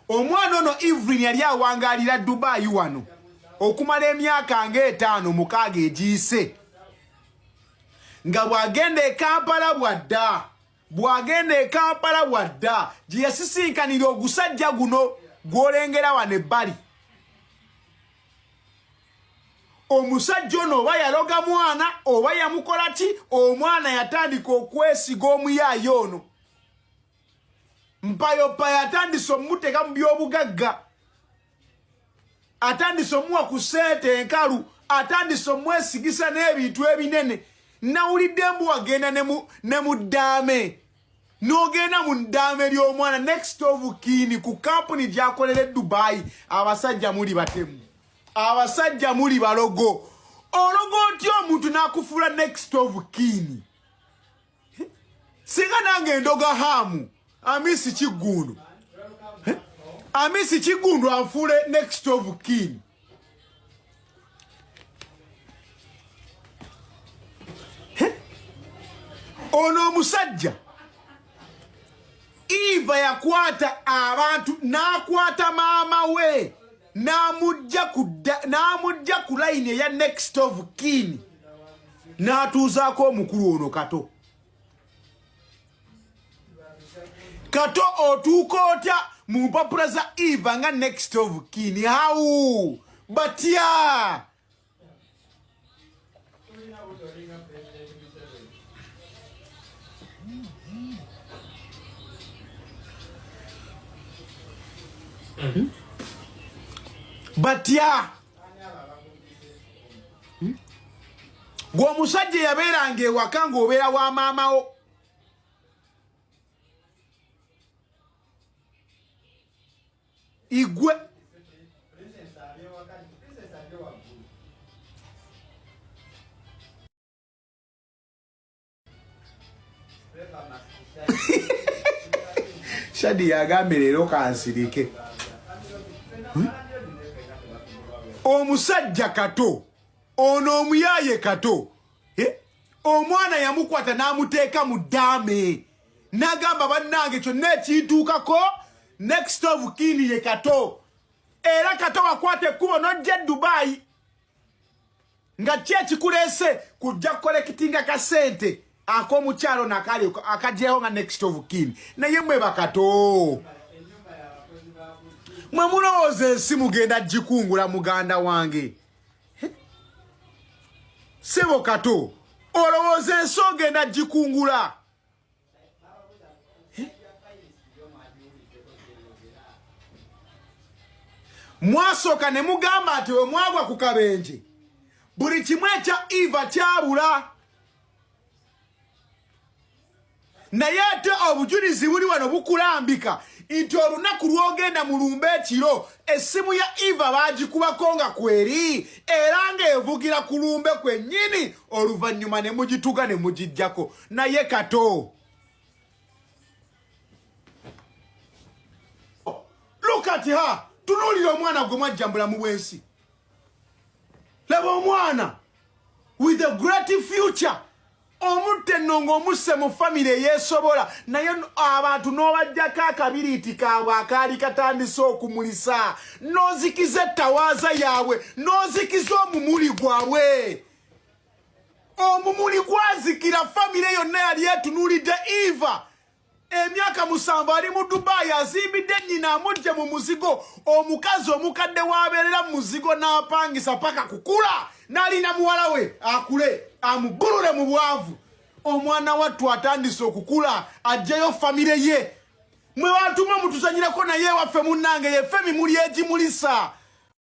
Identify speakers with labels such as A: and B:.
A: omwana ono Evelyn yali awangalira Dubai wano okumala emyaka nga 5 6 egiyise nga bwagenda e Kampala bwadda gye yasisinkanira ogusajja guno gwolengera wano ebbali. Omusajja ono oba yaloga mwana oba yamukola ki, omwana yatandika okwesiga omuyaaye ono. Mpayopayo atandise omuteka mu byobugagga, atandise omuwa ku ssente enkalu, atandise omwesigisa n'ebintu ebinene. Nawulidde mbu wagenda ne mu ddaame, n'ogenda mu ddaame ly'omwana next of kin ku kampuni gy'akolera e Dubai. Abasajja muli batemu, abasajja muli balogo. Ologo otya omuntu n'akufuula next of kin? Singa nange ndoga hamu Amisi Kigundu, Amisi Kigundu anfuule next of kin. Ono omusajja Eva yakwata abantu n'akwata maama we n'amujja ku line eya next of kin n'atuuzaako omukulu ono Kato. Kato otuuka otya mu mpapula za Eva nga next of kin? How? Batya batya gwe omusajja yabeeranga ewaka ng'obeera wa maamawo. Igwe Shadi yagambye leero kansirike. Omusajja Kato ono omuyaaye Kato, omwana yamukwata n'amuteeka mu ddaame n'agamba bannange kyonna ekiyituukako next of kin ye Kato. Era Kato wakwata ekkubo n'ojja Dubai nga ki ekikuleese kujja kukolekitinga kasente ak'omukyalo nakali akagyeho nga next of kin. Naye mweba Kato, mwe mulowooza ensi mugenda gikungula muganda wange? Sebo Kato, olowooza ensi ogenda gikungula? Mwasooka ne mugamba ati we mwagwa ku kabenje buli kimu ekya Eva kyabula. Naye ate obujulizi buli wano bukulambika nti olunaku lwogenda mu lumbe ekiro essimu ya Eva baagikubako nga kweri era ng'evugira ku lumbe kwennyini, oluvannyuma ne mugituga ne mugijjako. Naye Kato, look at her. Tunuulira omwana gwe mwajjambula mu bwensi. Laba omwana with a great future. Omutte nongo omusse mu family eyeesobola, naye abantu n'obajjako akabiriiti kaabwe akaali katandise okumulisa, n'ozikiza ettawaaza yaabwe, n'ozikiza omumuli gwabwe. Omumuli gwazikira family yonna yali etunuulidde Eva. Emyaka 7 ali mu Dubai azimbidde nnyina amujje mu muzigo. Omukazi omukadde w'abeerera mu muzigo n'apangisa paka kukula, n'alina muwala we akule amugulule mu bwavu. Omwana wattu atandise okukula ajjayo famire ye. Mwe watuma mutuzanyirako naye waffe munnange yeffe mimuli egimulisa.